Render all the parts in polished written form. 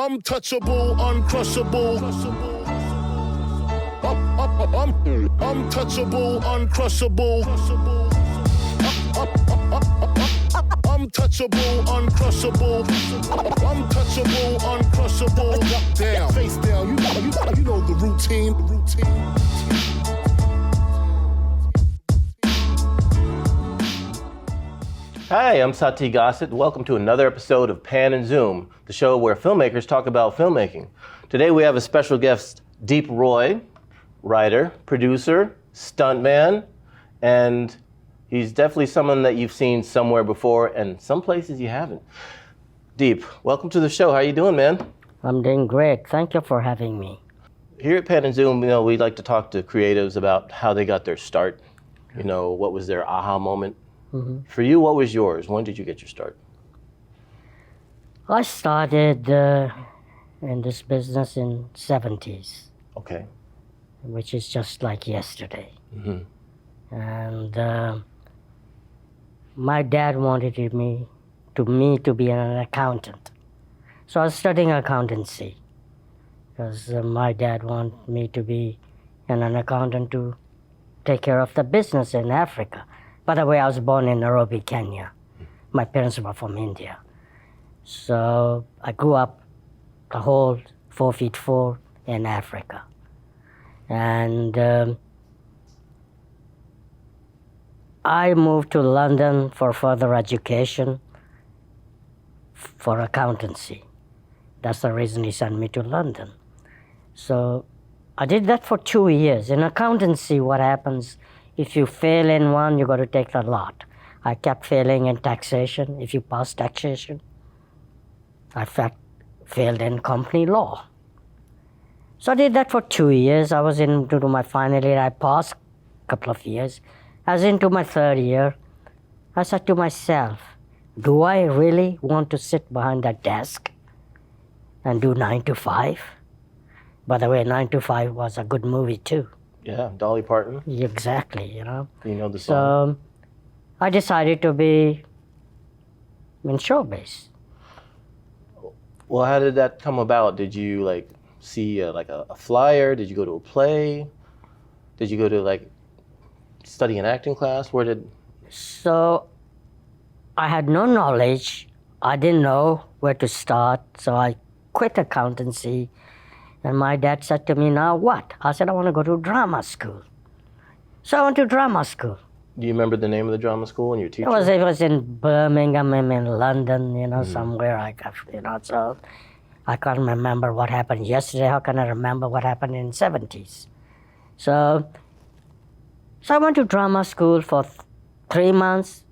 Untouchable, uncrushable. Untouchable, uncrushable. Untouchable, uncrushable. Untouchable, uncrushable. Down, face down. You know the routine. Hi, I'm Sati Gossett. Welcome to another episode of Pan and Zoom, the show where filmmakers talk about filmmaking. Today we have a special guest, Deep Roy, writer, producer, stuntman, and he's definitely someone that you've seen somewhere before and some places you haven't. Deep, welcome to the show. How you doing, man? I'm doing great. Thank you for having me. Here at Pan and Zoom, we like to talk to creatives about how they got their start. What was their aha moment? Mm-hmm. For you, what was yours? When did you get your start? I started in this business in 70s. Okay. Which is just like yesterday. Mm-hmm. And my dad wanted me to be an accountant. So I was studying accountancy because my dad wanted me to be an accountant to take care of the business in Africa. By the way, I was born in Nairobi, Kenya. My parents were from India. So I grew up the whole 4'4" in Africa. And I moved to London for further education for accountancy. That's the reason he sent me to London. So I did that for 2 years. In accountancy, what happens, if you fail in one, you got to take the lot. I kept failing in taxation. If you pass taxation, I failed in company law. So I did that for 2 years. I was into my final year. I passed a couple of years. I was into my third year. I said to myself, do I really want to sit behind that desk and do 9 to 5? By the way, 9 to 5 was a good movie too. Yeah, Dolly Parton. Exactly, You know the song? So I decided to be in showbiz. Well, how did that come about? Did you see a flyer? Did you go to a play? Did you go to study an acting class? So I had no knowledge. I didn't know where to start. So I quit accountancy. And my dad said to me, now what? I said, I want to go to drama school. So I went to drama school. Do you remember the name of the drama school and your teacher? It was in Birmingham, in London, somewhere so I can't remember what happened yesterday. How can I remember what happened in the 70s? So I went to drama school for 3 months.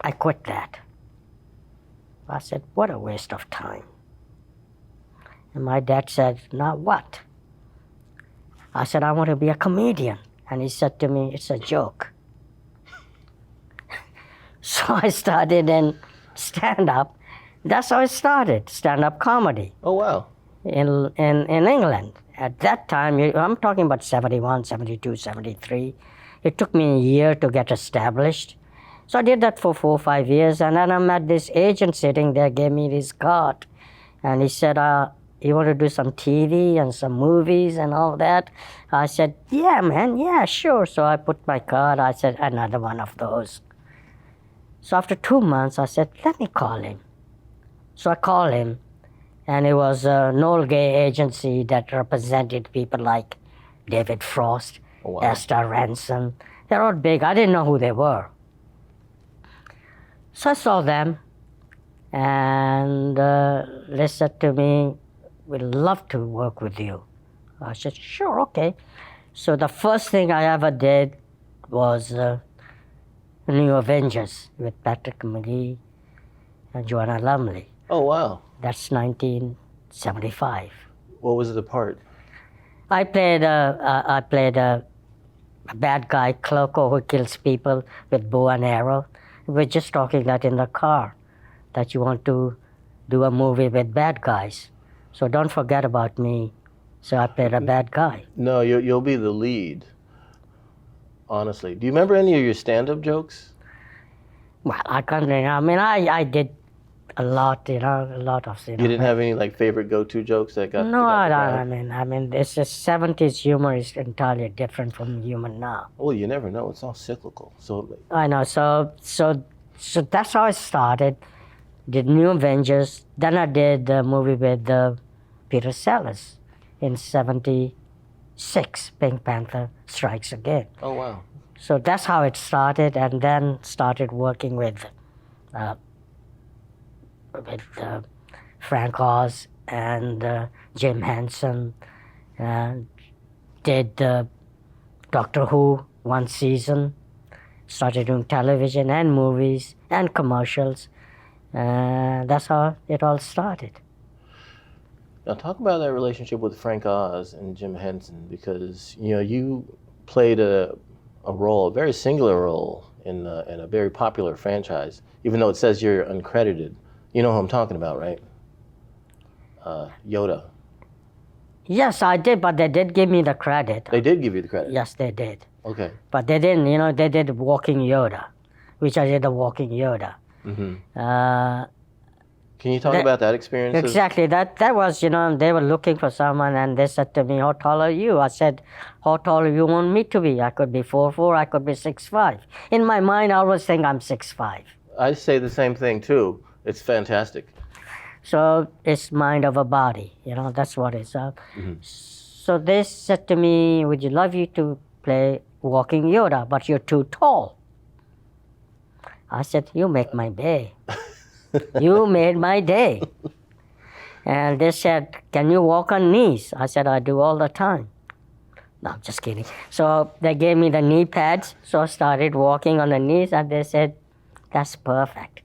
I quit that. I said, what a waste of time. And my dad said, now what? I said, I want to be a comedian. And he said to me, it's a joke. So I started in stand-up. That's how I started, stand-up comedy. Oh, wow. In England. At that time, I'm talking about 71, 72, 73. It took me a year to get established. So I did that for 4 or 5 years. And then I met this agent sitting there, gave me this card. And he said, you want to do some TV and some movies and all that? I said, yeah, man, yeah, sure. So I put my card. I said, another one of those. So after 2 months, I said, let me call him. So I called him, and it was an old gay agency that represented people like David Frost, oh, wow. Esther Ranson. They're all big. I didn't know who they were. So I saw them, and they said to me, we'd love to work with you. I said, sure, okay. So the first thing I ever did was New Avengers with Patrick McGee and Joanna Lumley. Oh, wow. That's 1975. What was the part? I played a bad guy, Cloco, who kills people with bow and arrow. We were just talking that in the car, that you want to do a movie with bad guys. So don't forget about me. So I played a bad guy. No, you'll be the lead. Honestly, do you remember any of your stand-up jokes? Well, I can't remember. I mean, I did a lot, a lot of. You didn't have any like favorite go-to jokes that got? No, that got I the crowd? mean, it's just 70s humor is entirely different from humor now. Well, you never know. It's all cyclical. So I know. So that's how it started. Did New Avengers. Then I did the movie with Peter Sellers in '76. Pink Panther Strikes Again. oh wow. So that's how it started, and then started working with Frank Oz and Jim Henson, and did Doctor Who one season. Started doing television and movies and commercials. That's how it all started. Now talk about that relationship with Frank Oz and Jim Henson, because you played a role, a very singular role in a very popular franchise, even though it says you're uncredited. You know who I'm talking about, right? Yoda. Yes, I did, but they did give me the credit. They did give you the credit. Yes, they did. Okay. But they didn't, they did Walking Yoda, which I did the Walking Yoda. Can you talk about that experience? Exactly. That was, they were looking for someone, and they said to me, "How tall are you?" I said, "How tall do you want me to be? I could be 4'4", I could be 6'5". In my mind, I always think I'm 6'5". I say the same thing too. It's fantastic. So it's mind over body, that's what it's up. So they said to me, "Would you love you to play Walking Yoda, but you're too tall?" I said, "You make my day." You made my day. And they said, "Can you walk on knees?" I said, "I do all the time." No, I'm just kidding. So they gave me the knee pads, so I started walking on the knees, and they said, "That's perfect."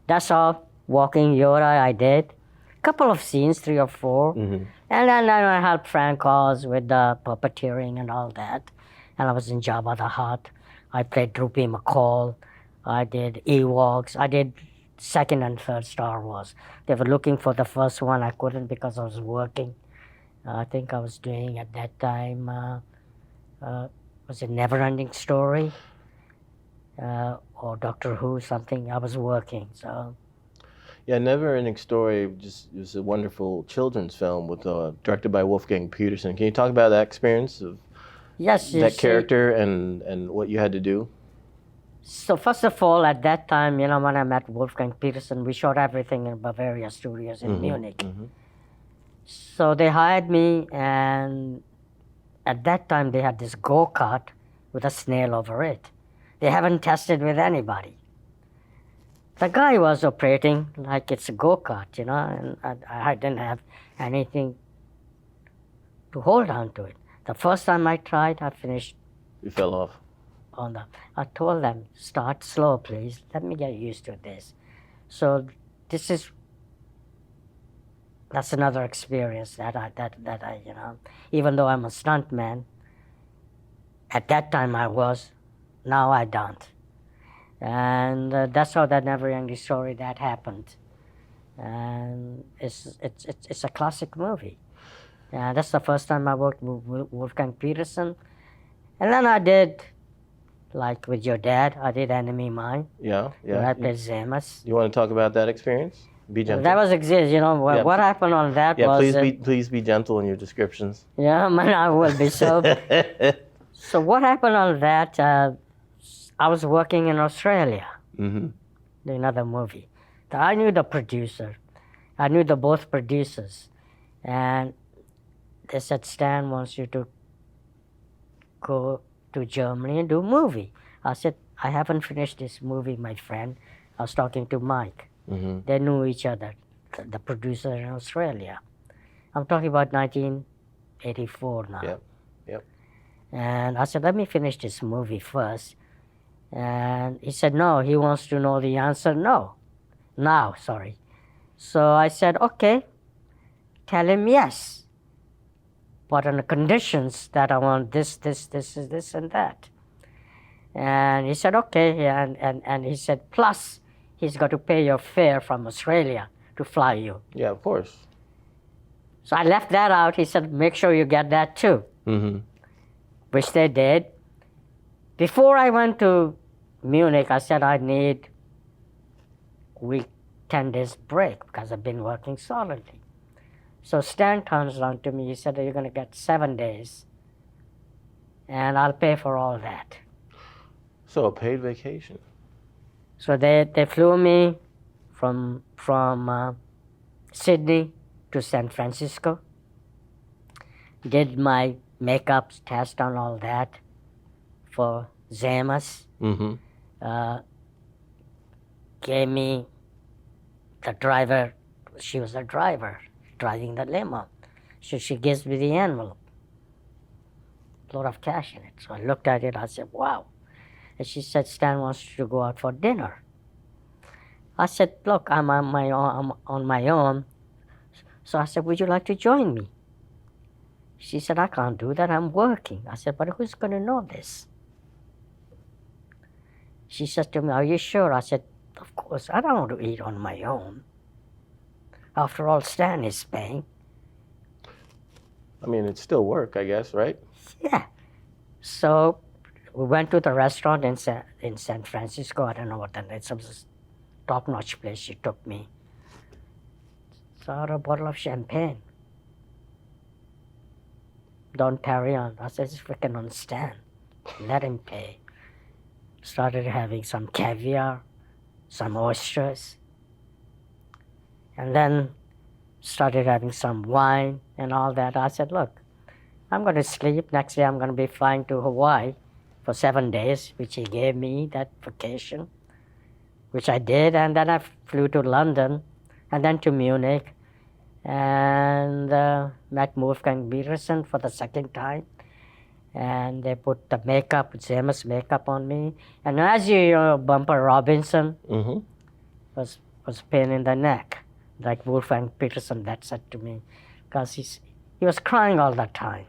That's all Walking Yoda I did. Couple of scenes, 3 or 4. And then I helped Frank Oz with the puppeteering and all that. And I was in Jabba the Hutt. I played Droopy McCall. I did Ewoks. I did second and third Star Wars. They were looking for the first one. I couldn't because I was working. I think I was doing at that time, was it Neverending Story? Or Doctor Who, something. I was working, so. Yeah, Neverending Story just was a wonderful children's film with directed by Wolfgang Peterson. Can you talk about that experience of that character and what you had to do? So first of all, at that time, when I met Wolfgang Peterson, we shot everything in Bavaria Studios in Munich. So they hired me, and at that time they had this go-kart with a snail over it. They haven't tested with anybody. The guy was operating like it's a go-kart, and I didn't have anything to hold on to it. The first time I tried, I finished. You fell off. I told them, "Start slow, please. Let me get used to this." So that's another experience that I even though I'm a stuntman, at that time I was, now I don't. And that's how that Never-Ending Story that happened. And it's a classic movie. That's the first time I worked with Wolfgang Peterson. And then I did, like with your dad, I did Enemy Mine. Yeah. Where I played Zemus. You want to talk about that experience? Be gentle. That was what happened on that was... please be gentle in your descriptions. Yeah, man, I will be. So what happened on that, I was working in Australia, doing another movie. I knew the producer. I knew both producers. And they said, "Stan wants you to go to Germany and do a movie." I said, "I haven't finished this movie, my friend." I was talking to Mike. They knew each other, the producer in Australia. I'm talking about 1984 now. Yep. And I said, "Let me finish this movie first." And he said, "No, he wants to know the answer now, sorry." So I said, "Okay, tell him yes, but on the conditions that I want this, and that." And he said, "Okay," and he said, "Plus, he's got to pay your fare from Australia to fly you." Yeah, of course. So I left that out. He said, "Make sure you get that too," which they did. Before I went to Munich, I said I need a week 10 days break because I've been working solidly. So Stan turns around to me, he said, you're going to get 7 days and I'll pay for all that. So a paid vacation. So they flew me from Sydney to San Francisco, did my makeup test and all that for Zemas, gave me the driver, she was a driver driving the limo. So she gives me the envelope, a lot of cash in it. So I looked at it, I said, wow. And she said, Stan wants you to go out for dinner. I said, look, I'm on my own. So I said, would you like to join me? She said, I can't do that, I'm working. I said, but who's going to know this? She said to me, are you sure? I said, of course, I don't want to eat on my own. After all, Stan is paying. I mean, it's still work, I guess, right? Yeah. So we went to the restaurant in San Francisco. I don't know what the name. It was a top-notch place. She took me. Saw a bottle of champagne. Don't carry on. I said, if we can understand, let him pay. Started having some caviar, some oysters, and then started having some wine and all that. I said, look, I'm going to sleep. Next day I'm going to be flying to Hawaii for 7 days, which he gave me, that vacation, which I did. And then I flew to London and then to Munich and met Wolfgang Peterson for the second time. And they put the makeup, Zemas makeup on me. And as you know, Bumper Robinson was pain in the neck, like Wolfgang Peterson, that said to me, because he was crying all the time.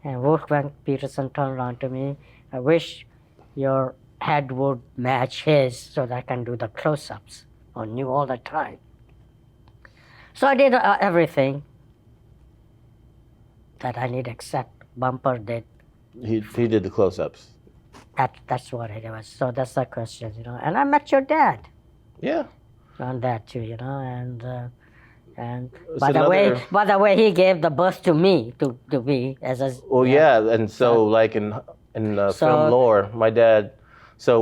And Wolfgang Peterson turned around to me, I wish your head would match his so that I can do the close-ups on you all the time. So I did everything that I need except Bumper did. He did the close-ups. That's what it was. So that's the question, you know. And I met your dad. Yeah. On that too, you know, and It's by the way, he gave the birth to me to be as a. Well, yeah, and so like in film lore, my dad. So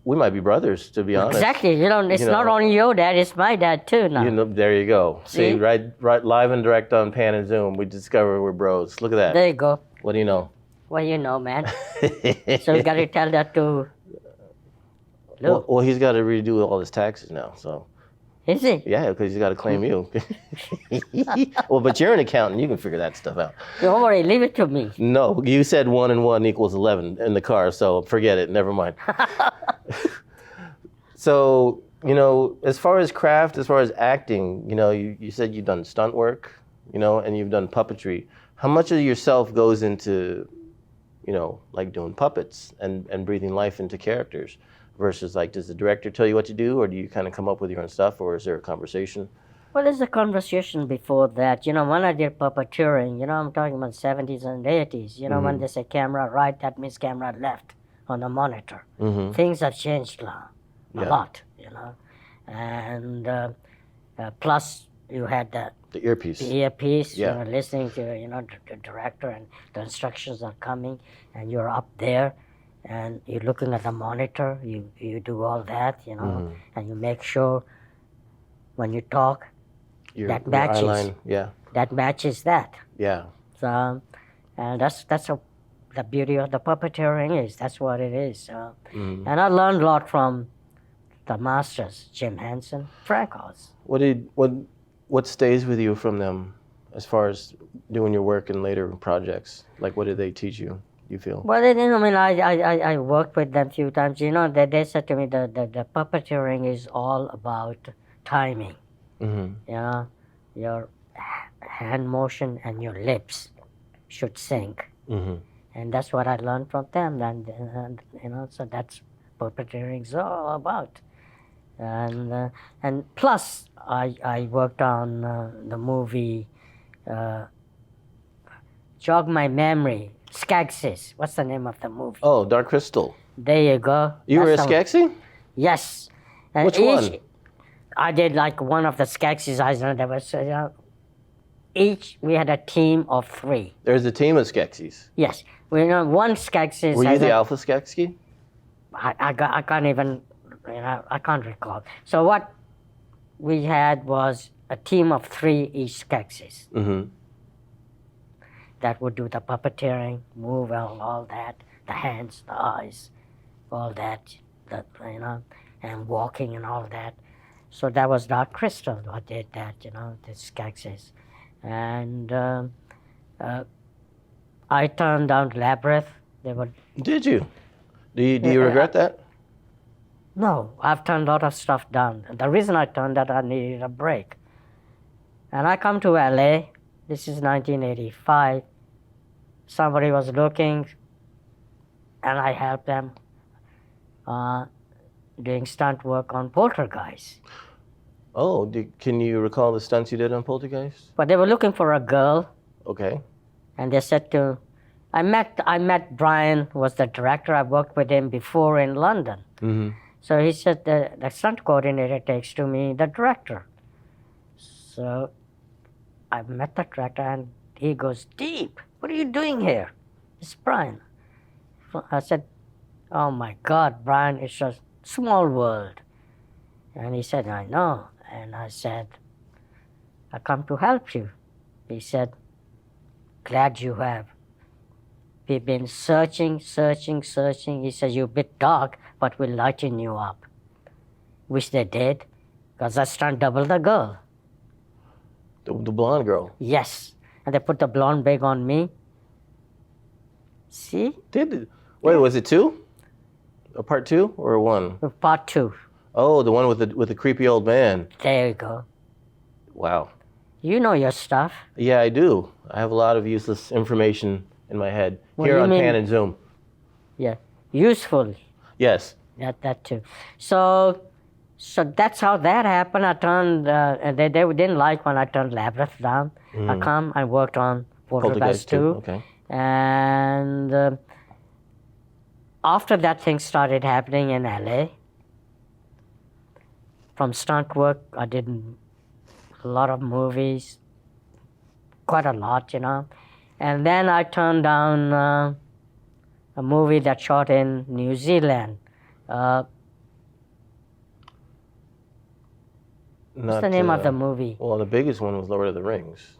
we might be brothers, to be honest. Exactly, you know, it's not only your dad, it's my dad too now. You know, there you go. See, right, live and direct on Pan and Zoom, we discover we're bros. Look at that. There you go. What do you know? Well, you know, man. So you got to tell that to Luke. Well, he's got to redo all his taxes now, so. Is he? Yeah, because he's got to claim you. Well, but you're an accountant. You can figure that stuff out. Don't worry, leave it to me. No, you said 1 and 1 equals 11 in the car, so forget it. Never mind. So, you know, as far as craft, as far as acting, you know, you said you've done stunt work, you know, and you've done puppetry. How much of yourself goes into, you know, like doing puppets and breathing life into characters versus like, does the director tell you what to do, or do you kind of come up with your own stuff, or is there a conversation? Well, there's a conversation before that. You know, when I did puppeteering, you know, I'm talking about 70s and 80s. You know, when they say camera right, that means camera left on the monitor. Things have changed a lot, you know. And plus, you had the earpiece. You know, listening to, you know, the director, and the instructions are coming, and you're up there, and you're looking at the monitor. You do all that, you know, and you make sure when you talk, that matches. Eyeline, that matches that. Yeah. So, and that's the beauty of the puppeteering is. That's what it is. So, and I learned a lot from the masters, Jim Henson, Frank Oz. What stays with you from them as far as doing your work in later projects? Like, what did they teach you, you feel? Well, I mean, I worked with them a few times. You know, they said to me the puppeteering is all about timing. You know, your hand motion and your lips should sync. And that's what I learned from them. And you know, so that's puppeteering is all about. And plus, I worked on the movie, jog my memory, Skagsis. What's the name of the movie? Oh, Dark Crystal. There you go. You were a Skagsi? Yes. And Which one? I did like one of the Skeksis. There was, each, we had a team of 3. There's a team of Skeksis. Yes. One Skeksis. Were you the Alpha Skeksy? I can't even, I can't recall. So what we had was a team of 3 each Skeksis. Mm-hmm. That would do the puppeteering, move all that, the hands, the eyes, all that, and walking and all that. So that was Dark Crystal who did that, the Skeksis. And I turned down Labyrinth. Did you? Do you regret that? No, I've turned a lot of stuff down. The reason I turned that, I needed a break. And I come to LA, this is 1985. Somebody was looking, and I helped them doing stunt work on Poltergeist. Oh, can you recall the stunts you did on Poltergeist? But they were looking for a girl, Okay. and they said I met Brian, who was the director. I worked with him before in London. Mm-hmm. So he said the stunt coordinator takes to me the director. So I met the director, and he goes, "Deep, what are you doing here?" It's Brian. I said, "Oh my God, Brian, it's a small world." And he said, "I know." And I said, "I come to help you." He said, "Glad you have. We've been searching. He said, "You're a bit dark, but we'll lighten you up." Which they did, because I stunt double the girl. The blonde girl. Yes. And they put the blonde wig on me. See? Wait, was it 2? A part 2 or 1? Part 2. Oh, the one with the creepy old man. There you go. Wow. You know your stuff. Yeah, I do. I have a lot of useless information in my head. What Here do you on mean? Pan and Zoom. Yeah. Useful. Yes. That too. So that's how that happened. I turned, and they didn't like when I turned Labyrinth down. I worked on Poltergeist 2. Okay. And after that, things started happening in LA. From stunt work, I did a lot of movies, quite a lot, And then I turned down a movie that shot in New Zealand. What's the name of the movie? Well, the biggest one was Lord of the Rings.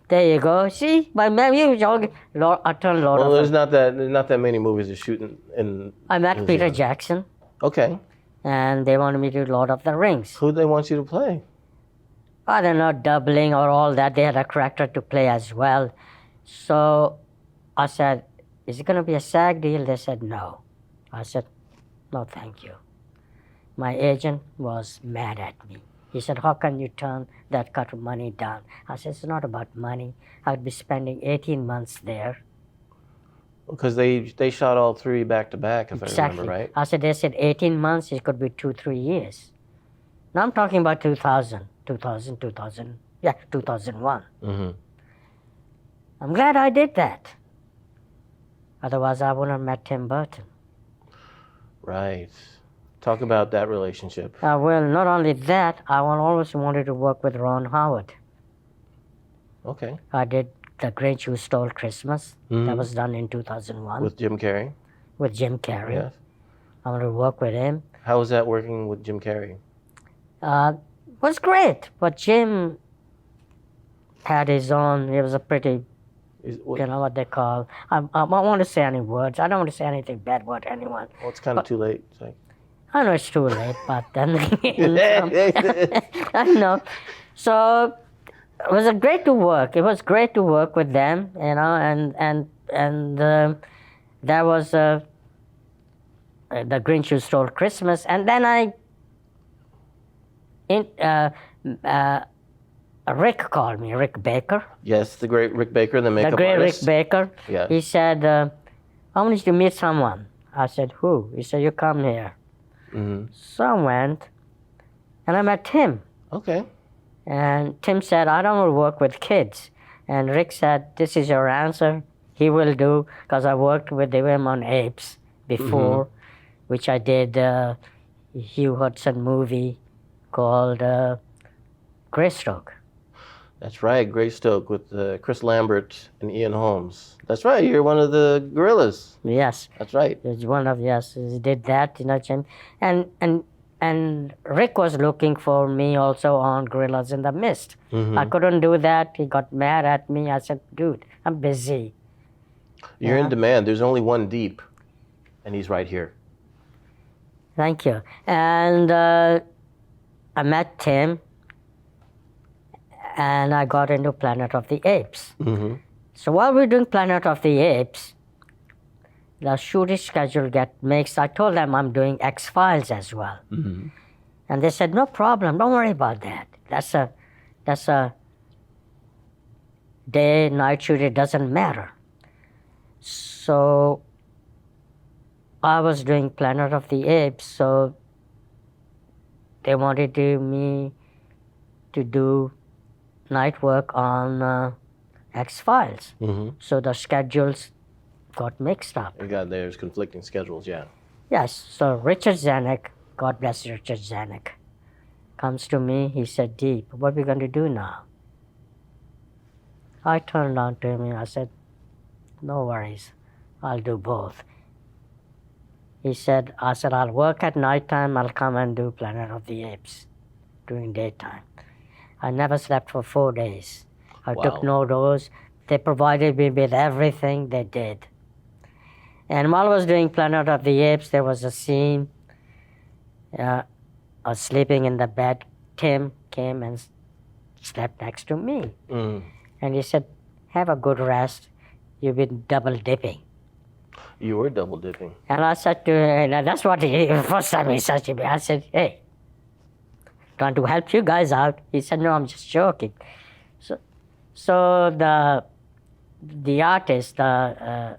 There you go. See, my memory was all. I turned Lord Well, of there's not that many movies to shoot in. I met New Peter Zealand. Jackson, Okay. and they wanted me to do Lord of the Rings. Who they want you to play? I don't know, doubling or all that. They had a character to play as well. So I said, "Is it going to be a SAG deal?" They said, "No." I said, "No, thank you." My agent was mad at me. He said, "How can you turn that cut of money down?" I said, "It's not about money. I would be spending 18 months there." Because they shot all 3 back to back, if I remember right. I said, they said 18 months, it could be 2-3 years. Now I'm talking about 2000, 2001. Mm-hmm. I'm glad I did that. Otherwise, I wouldn't have met Tim Burton. Right. Talk about that relationship. Well, not only that, I always wanted to work with Ron Howard. Okay. I did The Grinch Who Stole Christmas. Mhm. That was done in 2001. With Jim Carrey? With Jim Carrey. Yes. I wanted to work with him. How was that working with Jim Carrey? Was great, but Jim had his own, he was a pretty, you know what they call, I don't want to say any words. I don't want to say anything bad about anyone. Well, it's kind of too late. It's like... I know it's too late, but then I know. So it was great to work. It was great to work with them, and that was The Grinch Who Stole Christmas. And then Rick called me, Rick Baker. Yes, the great Rick Baker, the makeup The great artist. Rick Baker. Yes. He said, "I want you to meet someone." I said, "Who?" He said, "You come here." Mm-hmm. So I went, and I met Tim. Okay. And Tim said, "I don't want to work with kids." And Rick said, "This is your answer." He will do, because I worked with him on Apes before, which I did Hugh Hudson movie called Greystoke. That's right, Greystoke with Chris Lambert and Ian Holmes. That's right, you're one of the gorillas. Yes. That's right. It's one of, yes, he did that, Jim. And Rick was looking for me also on Gorillas in the Mist. I couldn't do that. He got mad at me. I said, dude, I'm busy. You're in demand. There's only one Deep, and he's right here. Thank you. And I met Tim, and I got into Planet of the Apes. So while we were doing Planet of the Apes, the shooting schedule got mixed. I told them I'm doing X-Files as well. And they said, no problem, don't worry about that. That's a day, night shoot, it doesn't matter. So I was doing Planet of the Apes, so they wanted me to do night work on X-Files. So the schedules got mixed up. There's conflicting schedules, yeah. Yes, so Richard Zanuck, God bless Richard Zanuck, comes to me, he said, Deep, what are we going to do now? I turned on to him and I said, no worries, I'll do both. I said, I'll work at nighttime, I'll come and do Planet of the Apes during daytime. I never slept for 4 days. I took no dose. They provided me with everything they did. And while I was doing Planet of the Apes, there was a scene. I was sleeping in the bed. Tim came and slept next to me. And he said, have a good rest. You've been double dipping. You were double dipping. And I said to him, and that's what first time he said to me, I said, hey, trying to help you guys out. He said, no, I'm just joking. So the artist, the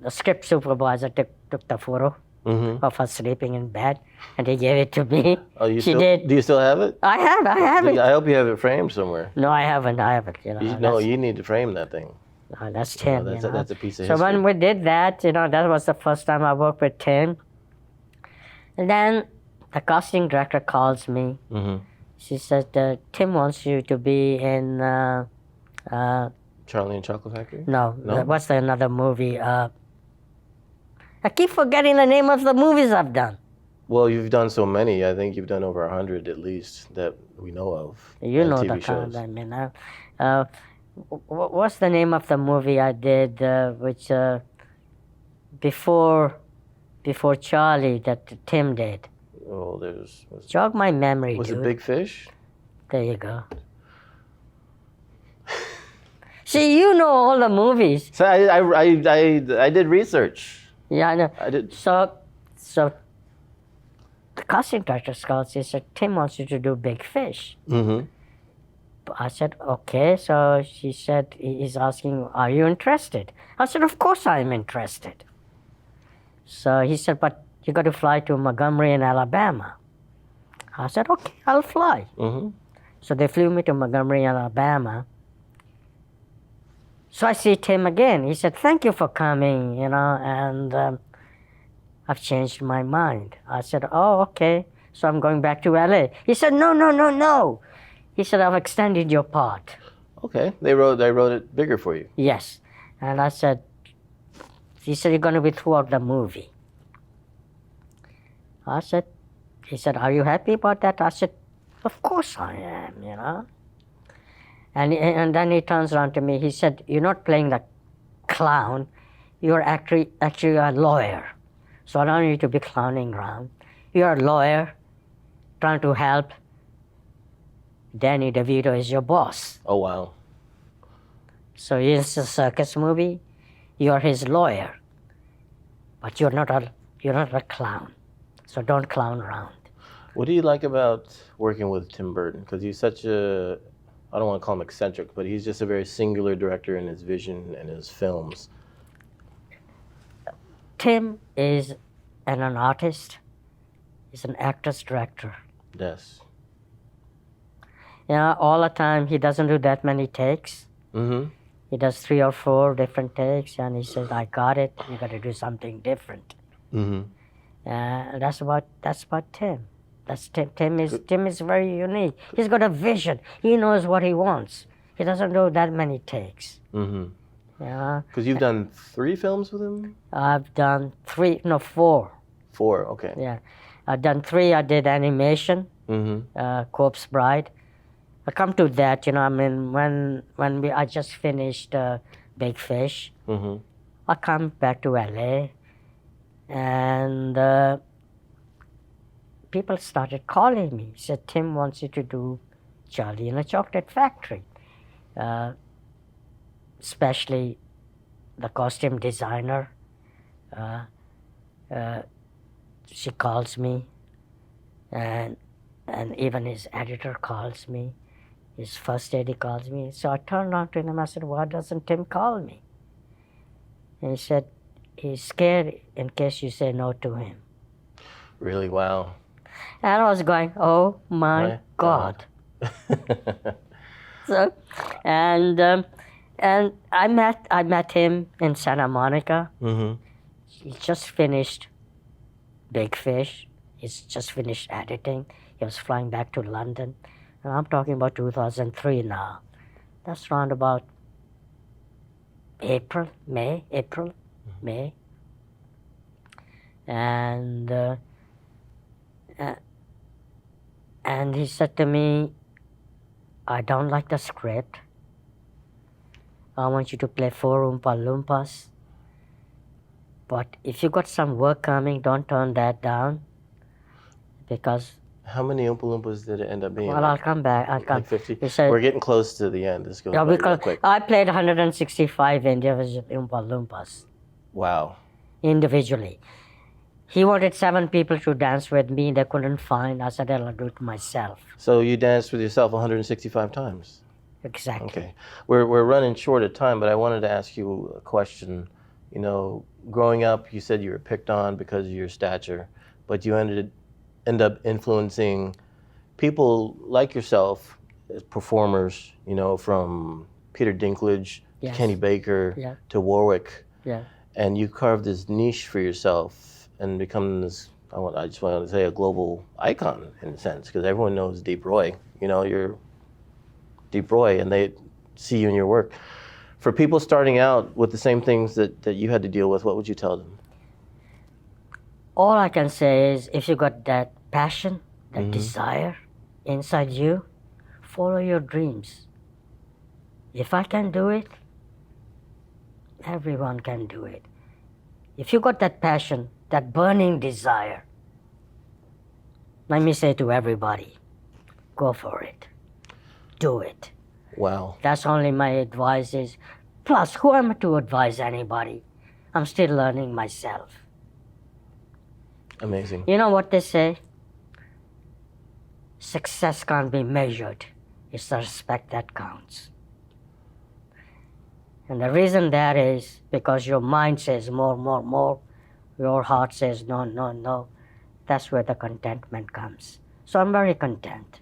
script supervisor took the photo of us sleeping in bed, and he gave it to me. Oh, did. Do you still have it? I have it. I hope you have it framed somewhere. No, I haven't. You need to frame that thing. That's Tim. That's a piece of history. So when we did that, that was the first time I worked with Tim. And then the casting director calls me. She said, Tim wants you to be in... Charlie and Chocolate Factory? No? What's another movie? I keep forgetting the name of the movies I've done. Well, you've done so many. I think you've done over 100 at least that we know of. You know TV the shows. kind, I mean. What's the name of the movie I did, which before Charlie that Tim did? Oh, Jog my memory, Was dude. it Big Fish? There you go. See, you know all the movies. So I did research. Yeah, I know. I did. So the casting director calls. He said, Tim wants you to do Big Fish. I said, okay. So she said, he's asking, are you interested? I said, of course I'm interested. So he said, but you got to fly to Montgomery in Alabama. I said, okay, I'll fly. So they flew me to Montgomery, Alabama. So I see Tim again. He said, thank you for coming, and I've changed my mind. I said, oh, okay. So I'm going back to LA. He said, no. He said, I've extended your part. Okay. They wrote it bigger for you. Yes. And I said, he said, you're going to be throughout the movie. He said, are you happy about that? I said, of course I am, And then he turns around to me. He said, you're not playing the clown. You're actually a lawyer. So I don't need to be clowning around. You're a lawyer trying to help. Danny DeVito is your boss. Oh, wow. So it's a circus movie. You're his lawyer. But you're not a clown. So don't clown around. What do you like about working with Tim Burton? Because he's such a, I don't want to call him eccentric, but he's just a very singular director in his vision and his films. Tim is an artist. He's an actress-director. Yes. All the time, he doesn't do that many takes. He does 3 or 4 different takes, and he says, I got it, you got to do something different. That's about Tim. That's Tim. Tim is very unique. He's got a vision. He knows what he wants. He doesn't do that many takes. Mm-hmm. Yeah. Because you've done 3 films with him? I've done 4. 4, okay. Yeah. I've done 3. I did animation, Mm-hmm. Corpse Bride. I come to that, I mean, when I just finished Big Fish, Mm-hmm. I come back to LA, and people started calling me. Said, Tim wants you to do Charlie in a Chocolate Factory. Especially the costume designer. She calls me, and even his editor calls me. His first AD calls me. So I turned on to him. I said, why doesn't Tim call me? And he said, he's scared in case you say no to him. Really? Wow. And I was going, oh my God. So, and I met him in Santa Monica. Mm-hmm. He just finished Big Fish. He's just finished editing. He was flying back to London. And I'm talking about 2003 now. That's around about May. And he said to me, I don't like the script. I want you to play 4 Oompa Loompas. But if you got some work coming, don't turn that down. Because... How many Oompa Loompas did it end up being? Well, I'll come back. Like 50? He said, We're getting close to the end. This goes yeah, by real because quick. I played 165 individual Oompa Loompas. Wow. Individually. He wanted 7 people to dance with me. They couldn't find. I said, I'll do it myself. So you danced with yourself 165 times? Exactly. Okay. We're running short of time, but I wanted to ask you a question. Growing up, you said you were picked on because of your stature, but you end up influencing people like yourself as performers, from Peter Dinklage, Yes. Kenny Baker, Yeah. to Warwick. Yeah. And you carved this niche for yourself and become this, I just want to say, a global icon in a sense, because everyone knows Deep Roy. You're Deep Roy, and they see you in your work. For people starting out with the same things that you had to deal with, what would you tell them? All I can say is, if you got that passion, that desire inside you, follow your dreams. If I can do it, everyone can do it. If you got that passion, that burning desire, let me say to everybody, go for it. Do it. Wow. That's only my advice is. Plus, who am I to advise anybody? I'm still learning myself. Amazing. You know what they say? Success can't be measured. It's the respect that counts. And the reason that is because your mind says more. Your heart says no. That's where the contentment comes. So I'm very content.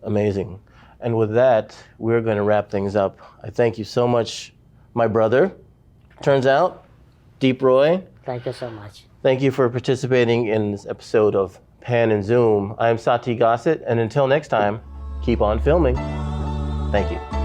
Amazing. And with that, we're going to wrap things up. I thank you so much, my brother. Turns out, Deep Roy. Thank you so much. Thank you for participating in this episode of Pan and Zoom. I'm Sati Gossett, and until next time, keep on filming. Thank you.